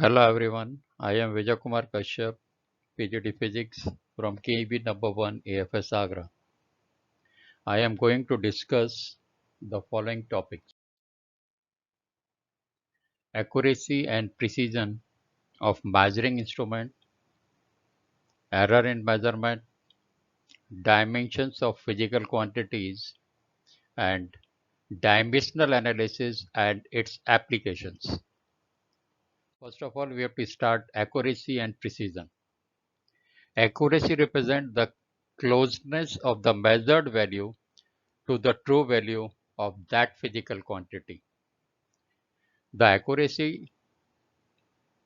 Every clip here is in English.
Hello everyone, I am Vijay Kumar Kashyap, PGD Physics from KEB number 1 AFS Agra. I am going to discuss the following topics: accuracy and precision of measuring instrument, error in measurement, dimensions of physical quantities, and dimensional analysis and its applications. First of all, we have to start accuracy and precision. Accuracy represents the closeness of the measured value to the true value of that physical quantity. The accuracy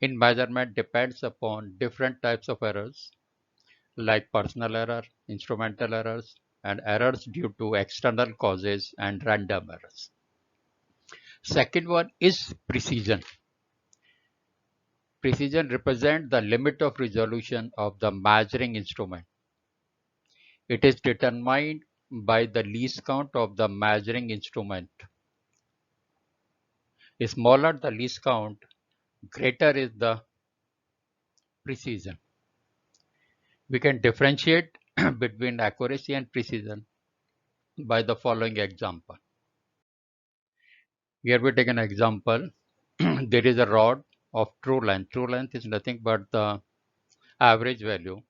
in measurement depends upon different types of errors like personal error, instrumental errors, and errors due to external causes and random errors. Second one is precision. Precision represents the limit of resolution of the measuring instrument. It is determined by the least count of the measuring instrument. Smaller the least count, greater is the precision. We can differentiate between accuracy and precision by the following example. Here we take an example. There is a rod of true length. True length is nothing but the average value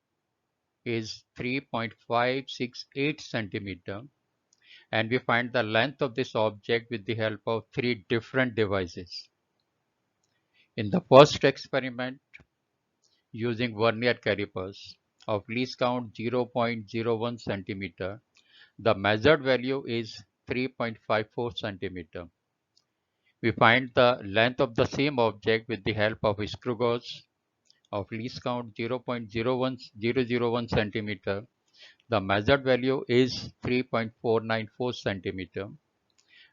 is 3.568 centimeter, and we find the length of this object with the help of three different devices. In the first experiment, using vernier calipers of least count 0.01 centimeter, the measured value is 3.54 centimeter. We find the length of the same object with the help of screw gauge of least count 0.01001 centimeter. The measured value is 3.494 centimeter.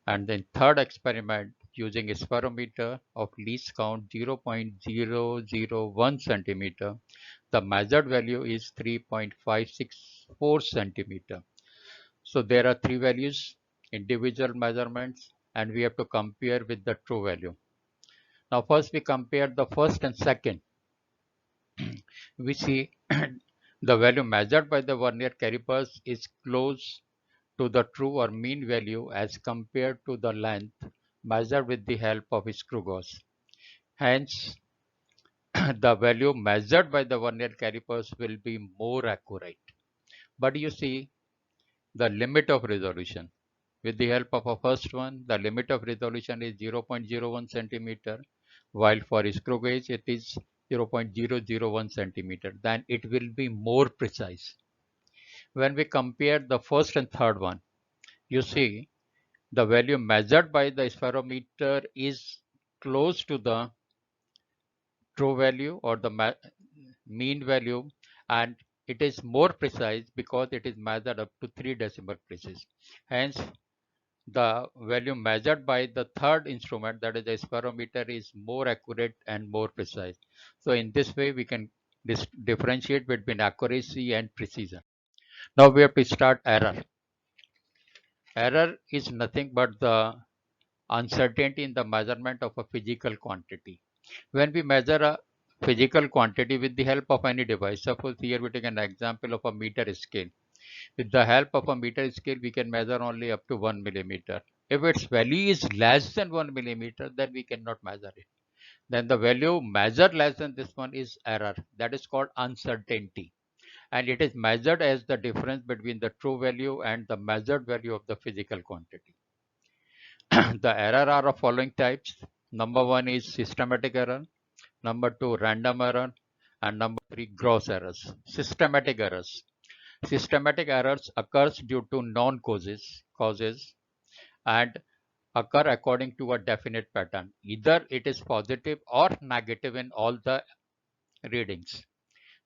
And then third experiment using a spirometer of least count 0.001 centimeter. The measured value is 3.564 centimeter. So there are three values, individual measurements, and we have to compare with the true value. Now first we compare the first and second. We see the value measured by the vernier calipers is close to the true or mean value as compared to the length measured with the help of a screw gauge. Hence, the value measured by the vernier calipers will be more accurate. But you see the limit of resolution. With the help of a first one, the limit of resolution is 0.01 centimeter, while for screw gauge it is 0.001 centimeter. Then it will be more precise. When we compare the first and third one, you see the value measured by the spirometer is close to the true value or the mean value, and it is more precise because it is measured up to 3 decimal places. Hence, the value measured by the third instrument, that is the spirometer, is more accurate and more precise. So in this way we can differentiate between accuracy and precision. Now we have to start error. Error is nothing but the uncertainty in the measurement of a physical quantity. When we measure a physical quantity with the help of any device, suppose here we take an example of a meter scale. With the help of a meter scale, we can measure only up to 1 millimeter. If its value is less than 1 millimeter, then we cannot measure it. Then the value measured less than this one is error. That is called uncertainty. And it is measured as the difference between the true value and the measured value of the physical quantity. The error are of following types. Number one is systematic error. Number two, random error. And number three, gross errors. Systematic errors. Systematic errors occurs due to known causes and occur according to a definite pattern. Either it is positive or negative in all the readings.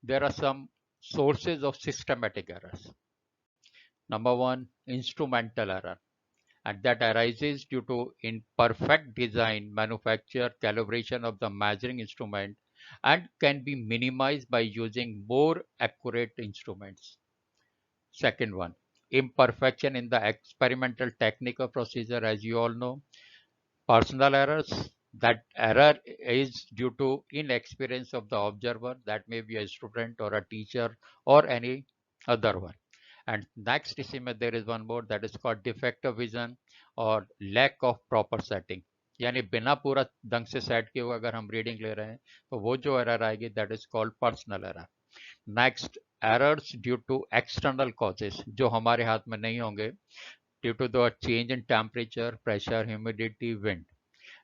There are some sources of systematic errors. Number one, instrumental error, and that arises due to imperfect design, manufacture, calibration of the measuring instrument, and can be minimized by using more accurate instruments. Second one, imperfection in the experimental technical procedure. As you all know, personal errors. That error is due to inexperience of the observer, that may be a student or a teacher or any other one. And next इसमें there is one more that is called defective vision और lack of proper setting. यानी बिना पूरा ढंग से set किए हुए अगर हम रीडिंग ले रहे हैं तो वो जो एरर आएगी that is called personal error. Next, errors due to external causes जो हमारे हाथ में नहीं होंगे, due to the change in temperature, pressure, humidity, wind.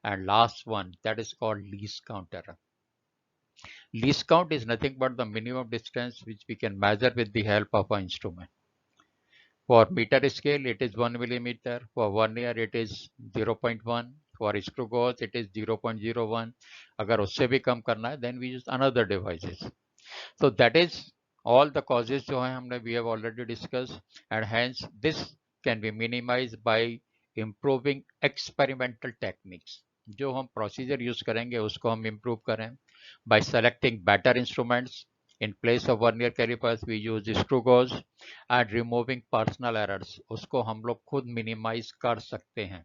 And last one, that is called least count error. Least count is nothing but the minimum distance which we can measure with the help of an instrument. For meter scale, it is 1 millimeter. For vernier, it is 0.1. For screw gauge, it is 0.01. अगर उससे भी कम करना है, then we use another devices. So that is all the causes जो हैं हमने we have already discussed, and hence this can be minimized by improving experimental techniques. जो हम प्रोसीजर यूज करेंगे उसको हम इम्प्रूव करें by selecting better instruments. In place of vernier calipers we use screw gauge, and removing personal errors उसको हम लोग खुद minimize कर सकते हैं.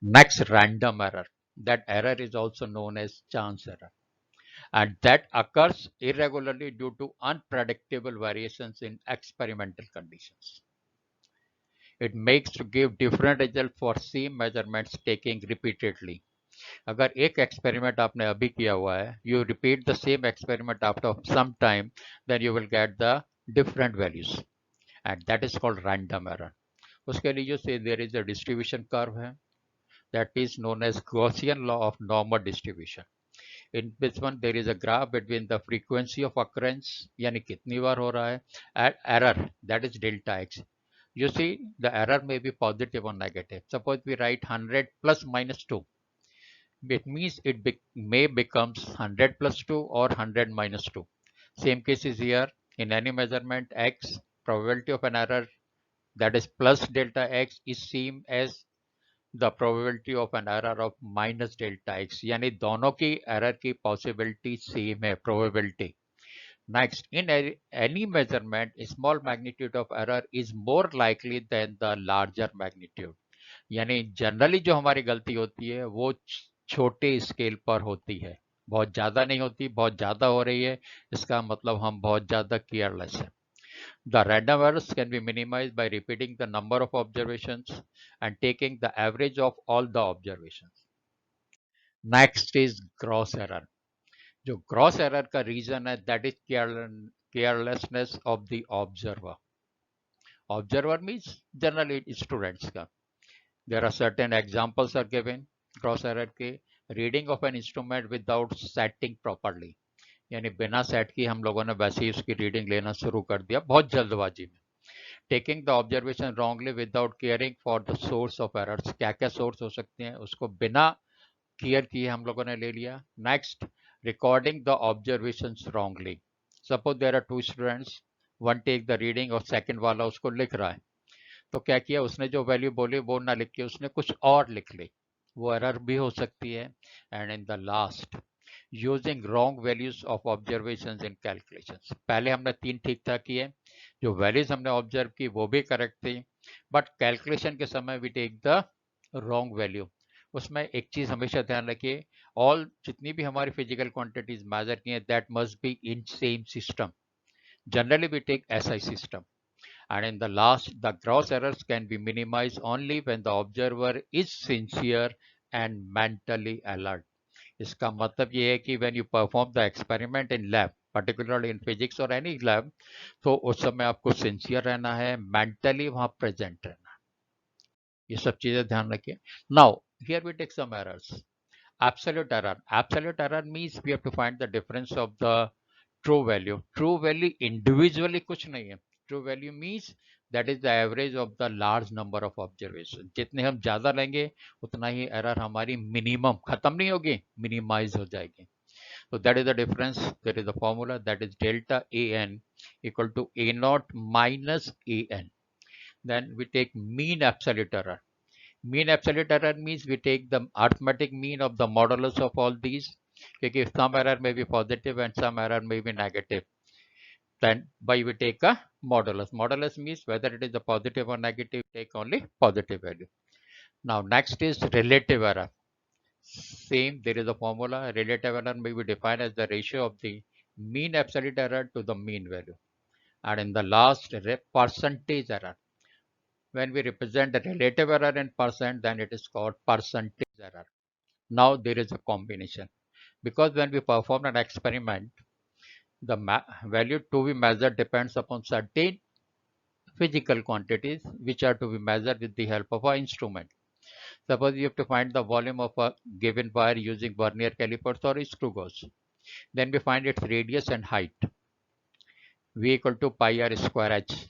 Next, random error. That error is also known as chance error, and that occurs irregularly due to unpredictable variations in experimental conditions. It makes to give different result for same measurements taking repeatedly. अगर एक experiment आपने अभी किया हुआ है, you repeat the same experiment after some time, then you will get the different values, and that is called random error. उसके लिए जो से there is a distribution curve है, that is known as Gaussian law of normal distribution. In this one there is a graph between the frequency of occurrence यानी कितनी बार हो रहा है, and error, that is delta x. You see the error may be positive or negative. Suppose we write 100 plus minus 2. It means it may becomes 100 plus 2 or 100 minus 2. Same case is here. In any measurement x, probability of an error that is plus delta x is same as the probability of an error of minus delta x. यानी दोनों की error की possibility same है, probability. Next, in any measurement, small magnitude of error is more likely than the larger magnitude. यानी generally जो हमारी गलती होती है वो छोटे स्केल पर होती है, बहुत ज्यादा नहीं होती. बहुत ज्यादा हो रही है इसका मतलब हम बहुत ज्यादा केयरलेस है. The random errors can be minimized by repeating the number of observations and taking the average of all the observations. Next is gross error. जो gross error का reason है that is carelessness of the observer. Observer means generally students का. There are certain examples are given gross error के. Reading of an instrument without setting properly, यानी बिना set की हम लोगों ने वैसे ही उसकी रीडिंग लेना शुरू कर दिया बहुत जल्दबाजी में. Taking the observation wrongly without caring for the source of errors. क्या क्या सोर्स हो सकते हैं उसको बिना केयर किए हम लोगों ने ले लिया. Next, recording the observation wrongly. Suppose there are two students, one take the reading और सेकंड वाला उसको लिख रहा है, तो क्या किया उसने जो वैल्यू बोली वो ना लिख के उसने कुछ और लिख ली, वो एरर भी हो सकती है. And in the last, using wrong values of observations in calculations. पहले हमने 3 ठीक ठाक किए, जो वैल्यूज हमने ऑब्जर्व की वो भी करेक्ट थी, बट कैलकुलेशन के समय we take the wrong value. उसमें एक चीज हमेशा ध्यान रखिए, ऑल जितनी भी हमारी फिजिकल क्वांटिटीज मेजर की हैं that must be in same system. Generally we take SI system. And in the last, the gross errors can be minimized only when the observer is sincere and mentally alert. इसका मतलब ये है कि when you perform the experiment in lab, particularly in physics or any lab, तो उस समय आपको sincere रहना है, mentally वहाँ present रहना है. ये सब चीजें ध्यान रखिए. Now, here we take some errors. Absolute error. Absolute error means we have to find the difference of the true value. True value individually कुछ नहीं है. True value means that is the average of the large number of observations. जितने हम ज्यादा लेंगे उतना ही error हमारी minimum खत्म नहीं होगी, मिनिमाइज हो जाएगी. So that is the difference. There is a formula that is delta an equal to a naught minus an. Then we take mean absolute error. Mean absolute error means we take the arithmetic mean of the modulus of all these. Okay, some error may be positive and some error may be negative. Then by we take a modulus. Modulus means whether it is a positive or negative, take only positive value. Now next is relative error. Same, there is a formula. Relative error may be defined as the ratio of the mean absolute error to the mean value. And in the last, percentage error. When we represent the relative error in percent, then it is called percentage error. Now there is a combination. Because when we perform an experiment, the value to be measured depends upon certain physical quantities which are to be measured with the help of an instrument. Suppose you have to find the volume of a given wire using vernier calipers or screw gauge. Then we find its radius and height. V equal to pi r square h.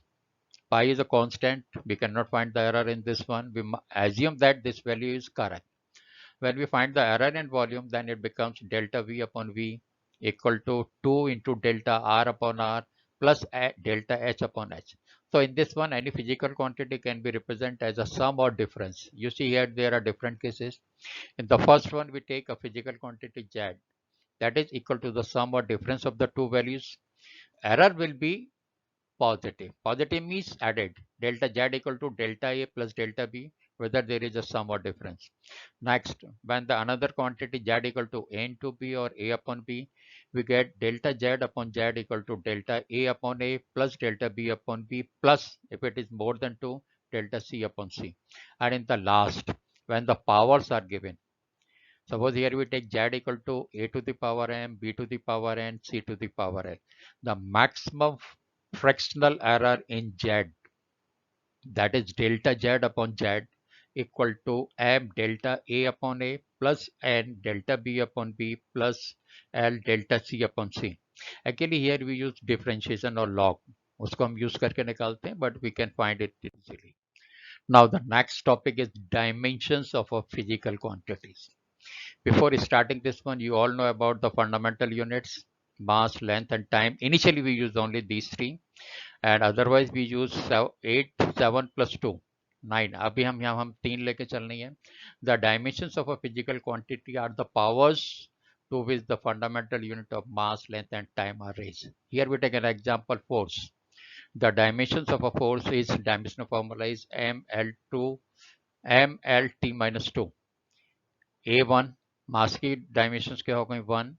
Pi is a constant. We cannot find the error in this one. We assume that this value is correct. When we find the error in volume, then it becomes delta V upon V equal to 2 into delta R upon R plus delta H upon H. So in this one, any physical quantity can be represented as a sum or difference. You see here, there are different cases. In the first one, we take a physical quantity Z that is equal to the sum or difference of the two values. Error will be positive. Positive means added. Delta Z equal to delta A plus delta B, whether there is a sum or difference. Next, when the another quantity Z equal to A into B or A upon B, we get delta Z upon Z equal to delta A upon A plus delta B upon B plus, if it is more than 2, delta C upon C. And in the last, when the powers are given, suppose here we take Z equal to A to the power M, B to the power N, C to the power L. The maximum fractional error in Z, that is delta Z upon Z, equal to M delta A upon A plus N delta B upon B plus L delta C upon C. Actually here we use differentiation or log. उसको हम use करके निकालते हैं, but we can find it easily. Now the next topic is dimensions of a physical quantities. Before starting this one, you all know about the fundamental units, mass, length, and time. Initially, we use only these three, and otherwise we use 8, 7 plus 2, 9. अभी हम 3 लेके चलनी है. The dimensions of a physical quantity are the powers to which the fundamental unit of mass, length, and time are raised. Here we take an example, force. The dimensions of a force is dimensional formula is ml2 mlt minus 2. A1 मास की dimensions क्या हो गई 1,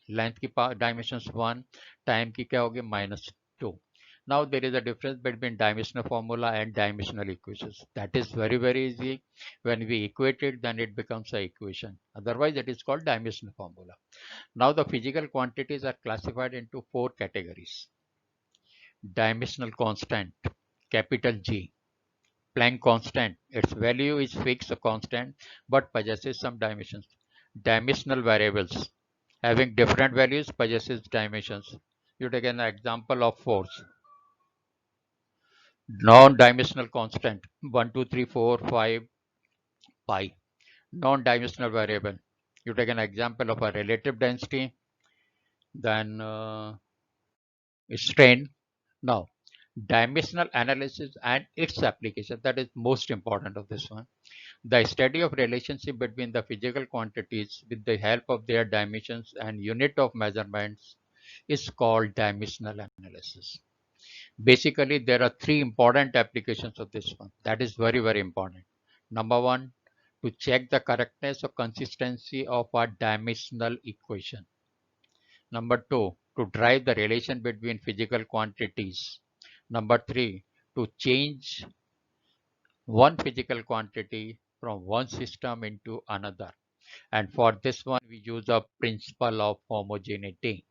length की dimensions 1, time की क्या होगी -2. Now there is a difference between dimensional formula and dimensional equations. That is very easy. When we equate it, then it becomes an equation. Otherwise, it is called dimensional formula. Now the physical quantities are classified into 4 categories. Dimensional constant, capital G. Planck constant, its value is fixed, a constant, but possesses some dimensions. Dimensional variables, having different values, possesses dimensions. You take an example of force. Non-dimensional constant, 1, 2, 3, 4, 5, pi. Non-dimensional variable. You take an example of a relative density, then strain. Now, dimensional analysis and its application, that is most important of this one. The study of relationship between the physical quantities with the help of their dimensions and unit of measurements is called dimensional analysis. Basically, there are 3 important applications of this one. That is very important. Number 1, to check the correctness or consistency of a dimensional equation. Number 2, to drive the relation between physical quantities. Number 3, to change one physical quantity from one system into another. And for this one, we use a principle of homogeneity.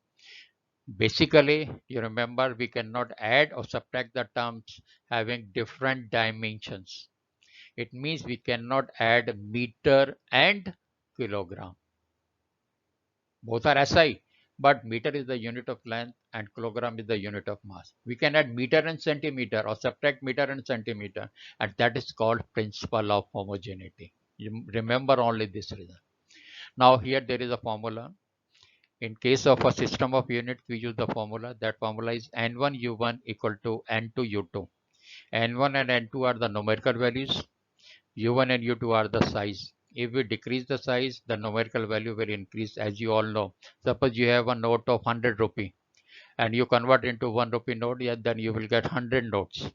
Basically, you remember we cannot add or subtract the terms having different dimensions. It means we cannot add meter and kilogram. Both are SI, but meter is the unit of length and kilogram is the unit of mass. We can add meter and centimeter or subtract meter and centimeter, and that is called principle of homogeneity. You remember only this reason. Now here there is a formula. In case of a system of units, we use the formula. That formula is N1 U1 equal to N2 U2. N1 and N2 are the numerical values. U1 and U2 are the size. If we decrease the size, the numerical value will increase, as you all know. Suppose you have a note of 100 rupee and you convert into 1 rupee note, yeah, then you will get 100 notes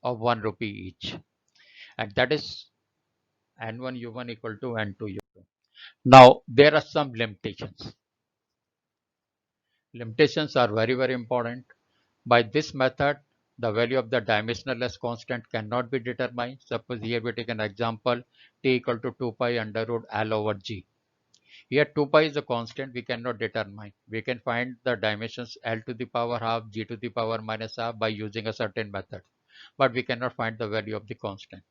of 1 rupee each. And that is N1 U1 equal to N2 U2. Now, there are some limitations. Limitations are very, very important. By this method, the value of the dimensionless constant cannot be determined. Suppose here we take an example, t equal to 2 pi under root L over G. Here 2 pi is a constant we cannot determine. We can find the dimensions L to the power half, G to the power minus half by using a certain method. But we cannot find the value of the constant.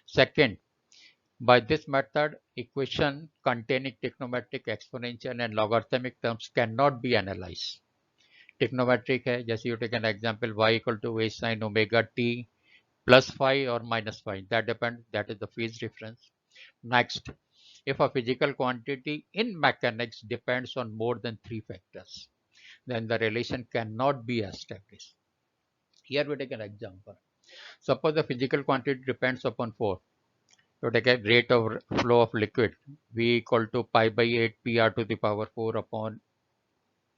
Second, by this method, equation containing trigonometric, exponential and logarithmic terms cannot be analyzed. Trigonometric है, जैसे you take an example y equal to a sin omega t plus phi or minus phi. That depends, that is the phase difference. Next, if a physical quantity in mechanics depends on more than 3 factors, then the relation cannot be established. Here we take an example. Suppose the physical quantity depends upon 4. So take a rate of flow of liquid V equal to pi by 8 PR to the power 4 upon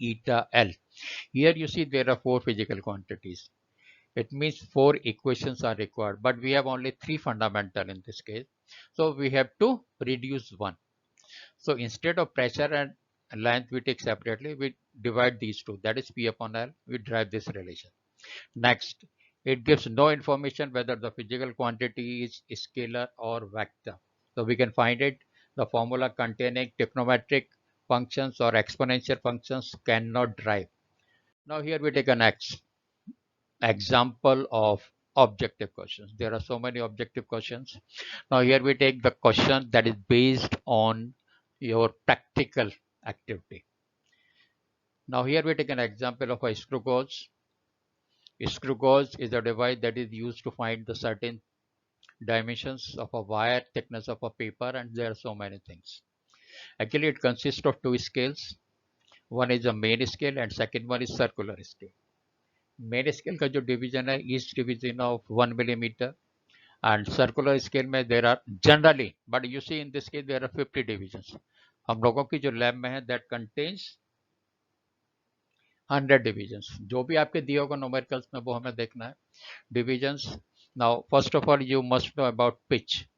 eta L. Here you see there are 4 physical quantities. It means 4 equations are required, but we have only 3 fundamental in this case. So we have to reduce one. So instead of pressure and length we take separately, we divide these two. That is P upon L. We derive this relation. Next, it gives no information whether the physical quantity is scalar or vector. So we can find it. The formula containing trigonometric functions or exponential functions cannot derive. Now here we take an example of objective questions. There are so many objective questions. Now here we take the question that is based on your practical activity. Now here we take an example of a screw gauge. A screw gauge is a device that is used to find the certain dimensions of a wire, thickness of a paper, and there are so many things. Actually it consists of two scales. One is a main scale and second one is circular scale. Main scale का जो division है each division of 1 millimeter and circular scale में there are generally but you see in this case there are 50 divisions. हम लोगों की जो lab में है that contains 100 divisions. जो भी आपके दिए होगा न्यूमेरिकल्स में वो हमें देखना है. Divisions. Now first of all you must know about pitch.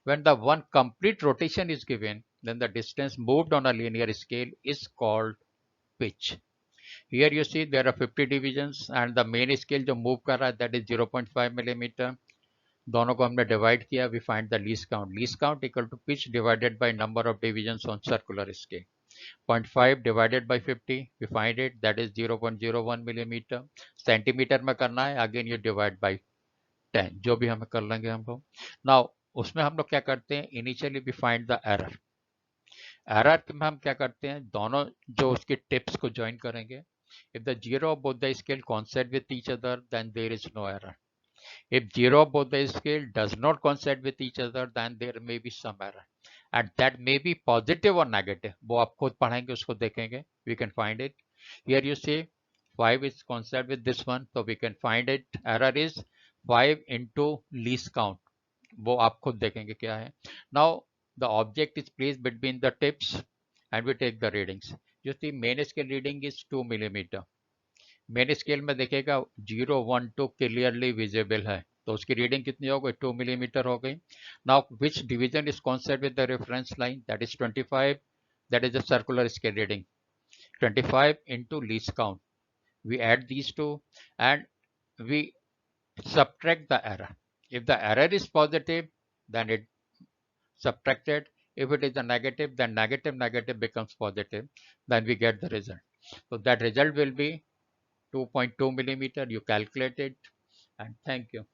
When the one complete rotation is given, then the distance moved on a linear scale is called pitch. Here you see there are 50 divisions and the main scale जो move कर रहा है that is 0.5 millimeter. दोनों को हमने divide किया, we find the least count. Least count equal to pitch divided by number of divisions on circular scale. 0.5 divided by 50, we find it that is 0.01 millimeter. Centimetre में करना है, again you divide by 10, जो भी हमें कर लेंगे हम लोग. Now उसमें हम लोग क्या करते हैं, initially we find the error. Error में हम क्या करते हैं, दोनों जो उसके टिप्स को ज्वाइन करेंगे. If the zero of both the scale coincide with each other, then there is no error. If zero of both the scale does not coincide with each other, then there may be some error. And that may be positive or negative. वो आप खुद पढ़ेंगे, उसको देखेंगे. We can find it. Here you see 5 is coincide with this one, so we can find it. Error is 5 into least count. वो आप खुद देखेंगे क्या है. Now the object is placed between the tips and we take the readings. You see main scale reading is 2 millimeter. Main scale में देखेगा 0, 1, 2 clearly visible है, तो उसकी रीडिंग कितनी हो गई, 2 millimeter हो गई. Now which division is concept with the reference line, that is 25. That is the circular scale reading. 25 into least count. We add these two and we subtract the error. If the error is positive, then it subtracted. If it is a negative, then negative becomes positive. Then we get the result. So that result will be 2.2 millimeter. You calculate it, and thank you.